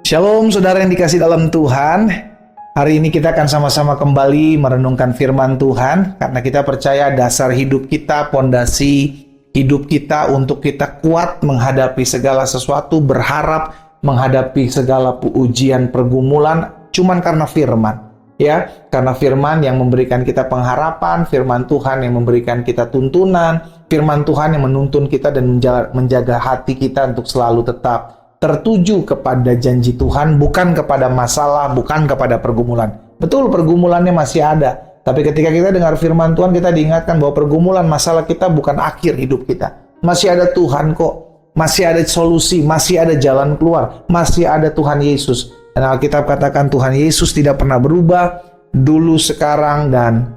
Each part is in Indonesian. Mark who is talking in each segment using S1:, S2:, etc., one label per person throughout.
S1: Shalom saudara yang dikasih dalam Tuhan. Hari ini kita akan sama-sama kembali merenungkan firman Tuhan, karena kita percaya dasar hidup kita, pondasi hidup kita untuk kita kuat menghadapi segala sesuatu, berharap menghadapi segala ujian pergumulan cuman karena firman. Ya, karena firman yang memberikan kita pengharapan, firman Tuhan yang memberikan kita tuntunan, firman Tuhan yang menuntun kita dan menjaga hati kita untuk selalu tetap tertuju kepada janji Tuhan, bukan kepada masalah, bukan kepada pergumulan. Betul, pergumulannya masih ada, tapi ketika kita dengar firman Tuhan, kita diingatkan bahwa pergumulan masalah kita bukan akhir hidup kita. Masih ada Tuhan kok, masih ada solusi, masih ada jalan keluar, masih ada Tuhan Yesus. Dan Alkitab katakan Tuhan Yesus tidak pernah berubah, dulu, sekarang, dan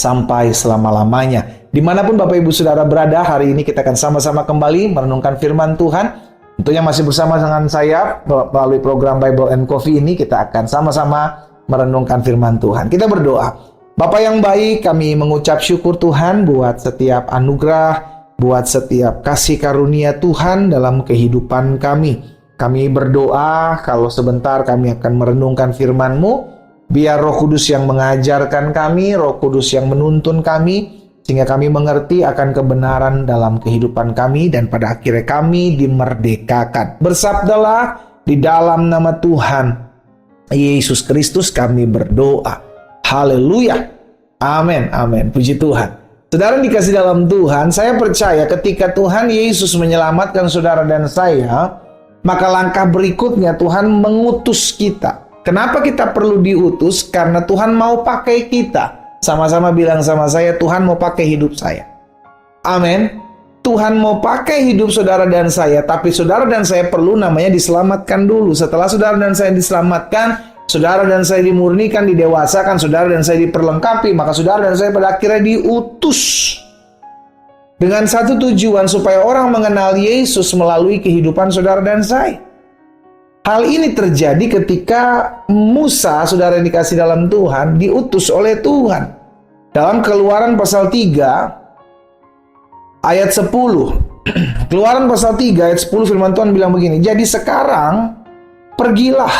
S1: sampai selama-lamanya. Dimanapun Bapak Ibu Saudara berada, hari ini kita akan sama-sama kembali merenungkan firman Tuhan. Tentunya masih bersama dengan saya melalui program Bible and Coffee ini, kita akan sama-sama merenungkan firman Tuhan. Kita berdoa. Bapa yang baik, kami mengucap syukur Tuhan buat setiap anugerah, buat setiap kasih karunia Tuhan dalam kehidupan kami. Kami berdoa kalau sebentar kami akan merenungkan firman-Mu, biar Roh Kudus yang mengajarkan kami, Roh Kudus yang menuntun kami, sehingga kami mengerti akan kebenaran dalam kehidupan kami, dan pada akhirnya kami dimerdekakan. Bersabdalah di dalam nama Tuhan Yesus Kristus kami berdoa. Haleluya. Amin. Amin. Puji Tuhan. Saudara dikasih dalam Tuhan, saya percaya ketika Tuhan Yesus menyelamatkan saudara dan saya, maka langkah berikutnya Tuhan mengutus kita. Kenapa kita perlu diutus? Karena Tuhan mau pakai kita. Sama-sama bilang sama saya, Tuhan mau pakai hidup saya. Amin. Tuhan mau pakai hidup saudara dan saya, tapi saudara dan saya perlu namanya diselamatkan dulu. Setelah saudara dan saya diselamatkan, saudara dan saya dimurnikan, didewasakan, saudara dan saya diperlengkapi, maka saudara dan saya pada akhirnya diutus dengan satu tujuan, supaya orang mengenal Yesus melalui kehidupan saudara dan saya. Hal ini terjadi ketika Musa, saudara yang dikasih dalam Tuhan, diutus oleh Tuhan. Dalam Keluaran pasal 3 ayat 10. Keluaran pasal 3 ayat 10 firman Tuhan bilang begini, "Jadi sekarang pergilah,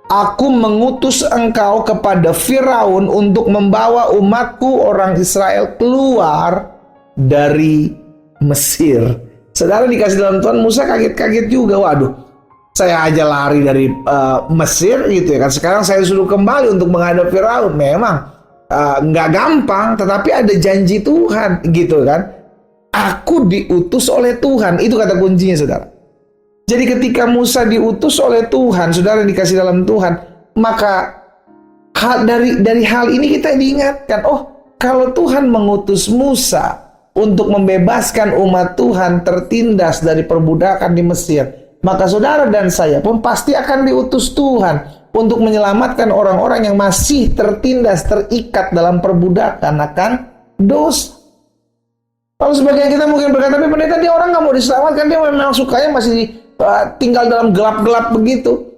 S1: aku mengutus engkau kepada Firaun untuk membawa umatku orang Israel keluar dari Mesir." Saudara dikasih dalam Tuhan, Musa kaget-kaget juga. Waduh, saya aja lari dari Mesir gitu ya kan. Sekarang saya suruh kembali untuk menghadap Firaun. Memang nggak gampang, tetapi ada janji Tuhan gitu kan. Aku diutus oleh Tuhan. Itu kata kuncinya saudara. Jadi ketika Musa diutus oleh Tuhan, saudara dikasih dalam Tuhan, maka dari hal ini kita diingatkan, oh kalau Tuhan mengutus Musa untuk membebaskan umat Tuhan tertindas dari perbudakan di Mesir, maka saudara dan saya pun pasti akan diutus Tuhan untuk menyelamatkan orang-orang yang masih tertindas, terikat dalam perbudakan akan dosa. Kalau sebagian kita mungkin berkata, tapi pendeta dia orang nggak mau diselamatkan, dia memang sukanya masih tinggal dalam gelap-gelap begitu.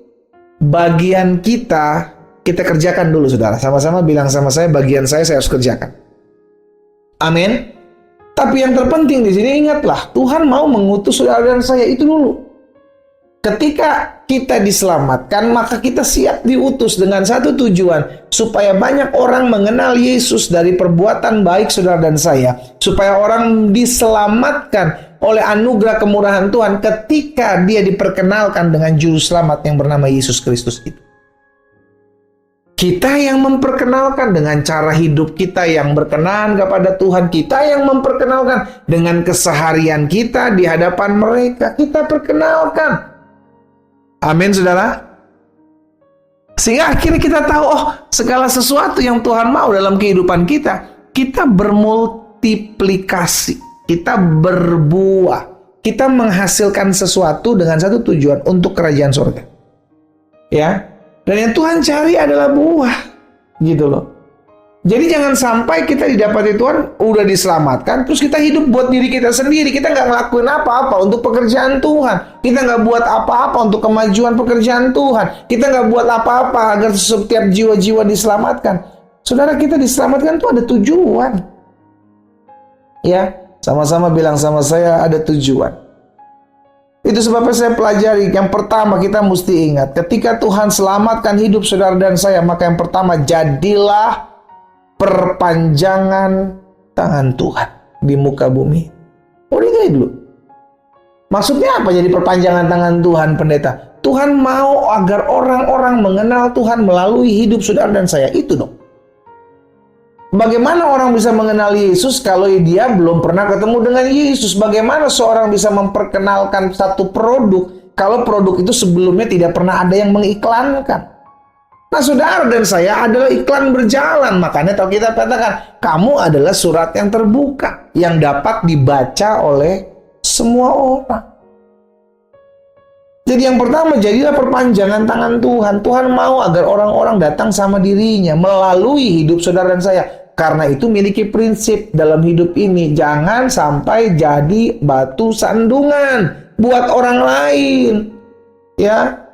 S1: Bagian kita kerjakan dulu saudara. Sama-sama bilang sama saya, bagian saya harus kerjakan. Amin. Tapi yang terpenting di sini ingatlah, Tuhan mau mengutus saudara dan saya itu dulu. Ketika kita diselamatkan, maka kita siap diutus dengan satu tujuan, supaya banyak orang mengenal Yesus dari perbuatan baik saudara dan saya, supaya orang diselamatkan oleh anugerah kemurahan Tuhan ketika dia diperkenalkan dengan juru selamat yang bernama Yesus Kristus itu. Kita yang memperkenalkan dengan cara hidup kita yang berkenan kepada Tuhan, kita yang memperkenalkan dengan keseharian kita di hadapan mereka, kita perkenalkan. Amin saudara. Sehingga akhirnya kita tahu, oh segala sesuatu yang Tuhan mau dalam kehidupan kita, kita bermultiplikasi, kita berbuah, kita menghasilkan sesuatu dengan satu tujuan, untuk kerajaan surga. Ya, dan yang Tuhan cari adalah buah, gitu loh. Jadi jangan sampai kita didapati Tuhan, udah diselamatkan, terus kita hidup buat diri kita sendiri. Kita nggak ngelakuin apa-apa untuk pekerjaan Tuhan. Kita nggak buat apa-apa untuk kemajuan pekerjaan Tuhan. Kita nggak buat apa-apa agar setiap jiwa-jiwa diselamatkan. Saudara, kita diselamatkan itu ada tujuan. Ya, sama-sama bilang sama saya, ada tujuan. Itu sebabnya saya pelajari, yang pertama kita mesti ingat, ketika Tuhan selamatkan hidup saudara dan saya, maka yang pertama, jadilah perpanjangan tangan Tuhan di muka bumi. Udah dulu. Maksudnya apa jadi perpanjangan tangan Tuhan, pendeta? Tuhan mau agar orang-orang mengenal Tuhan melalui hidup saudara dan saya. Itu dong. Bagaimana orang bisa mengenal Yesus kalau dia belum pernah ketemu dengan Yesus? Bagaimana seorang bisa memperkenalkan satu produk kalau produk itu sebelumnya tidak pernah ada yang mengiklankan? Nah, saudara dan saya adalah iklan berjalan. Makanya kalau kita katakan, kamu adalah surat yang terbuka yang dapat dibaca oleh semua orang. Jadi yang pertama, jadilah perpanjangan tangan Tuhan. Tuhan mau agar orang-orang datang sama dirinya melalui hidup saudara dan saya. Karena itu miliki prinsip dalam hidup ini. Jangan sampai jadi batu sandungan buat orang lain. Ya.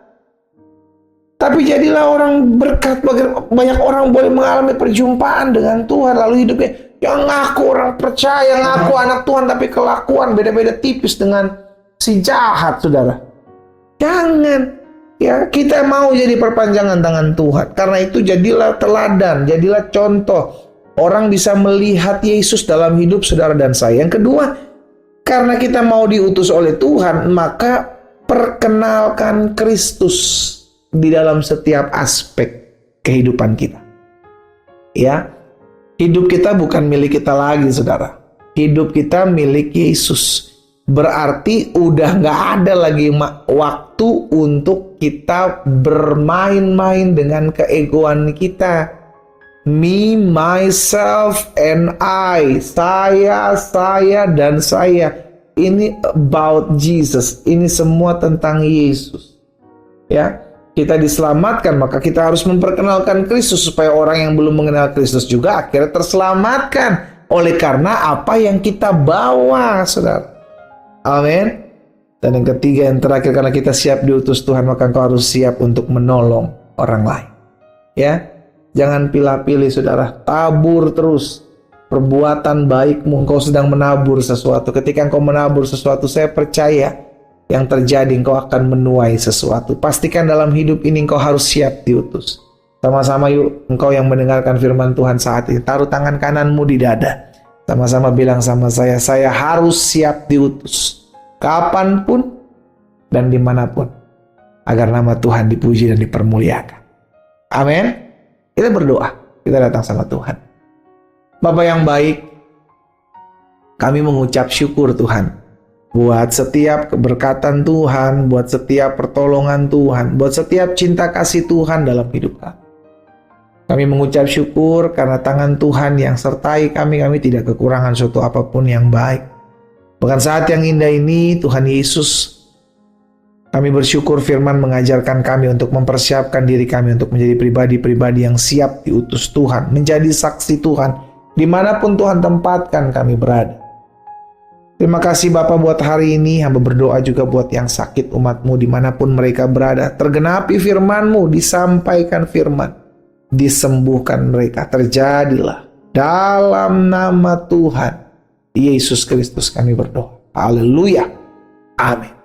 S1: Tapi jadilah orang berkat. Banyak orang boleh mengalami perjumpaan dengan Tuhan. Lalu hidupnya, yang ngaku orang percaya, ngaku anak Tuhan, tapi kelakuan beda-beda tipis dengan si jahat, saudara. Jangan. Ya, kita mau jadi perpanjangan tangan Tuhan. Karena itu jadilah teladan, jadilah contoh. Orang bisa melihat Yesus dalam hidup saudara dan saya. Yang kedua, karena kita mau diutus oleh Tuhan, maka perkenalkan Kristus di dalam setiap aspek kehidupan kita. Ya, hidup kita bukan milik kita lagi, saudara. Hidup kita milik Yesus. Berarti udah gak ada lagi waktu untuk kita bermain-main dengan keegoan kita. Me, myself, and I. Saya, dan saya. Ini about Jesus. Ini semua tentang Yesus. Ya, kita diselamatkan, maka kita harus memperkenalkan Kristus supaya orang yang belum mengenal Kristus juga akhirnya terselamatkan oleh karena apa yang kita bawa, saudara. Amin. Dan yang ketiga, yang terakhir, karena kita siap diutus Tuhan, maka engkau harus siap untuk menolong orang lain. Ya. Jangan pilih-pilih, saudara. Tabur terus perbuatan baikmu. Engkau sedang menabur sesuatu. Ketika engkau menabur sesuatu, saya percaya yang terjadi, engkau akan menuai sesuatu. Pastikan dalam hidup ini engkau harus siap diutus. Sama-sama yuk, engkau yang mendengarkan firman Tuhan saat ini, taruh tangan kananmu di dada. Sama-sama bilang sama saya harus siap diutus. Kapanpun dan dimanapun. Agar nama Tuhan dipuji dan dipermuliakan. Amin. Kita berdoa, kita datang sama Tuhan. Bapa yang baik, kami mengucap syukur Tuhan buat setiap keberkatan Tuhan, buat setiap pertolongan Tuhan, buat setiap cinta kasih Tuhan dalam hidup kami. Kami mengucap syukur karena tangan Tuhan yang sertai kami tidak kekurangan suatu apapun yang baik. Bahkan saat yang indah ini, Tuhan Yesus, kami bersyukur firman mengajarkan kami untuk mempersiapkan diri kami untuk menjadi pribadi-pribadi yang siap diutus Tuhan, menjadi saksi Tuhan, dimanapun Tuhan tempatkan kami berada. Terima kasih Bapa buat hari ini, hamba berdoa juga buat yang sakit umat-Mu dimanapun mereka berada. Tergenapi firman-Mu, disampaikan firman, disembuhkan mereka, terjadilah. Dalam nama Tuhan Yesus Kristus kami berdoa. Haleluya. Amin.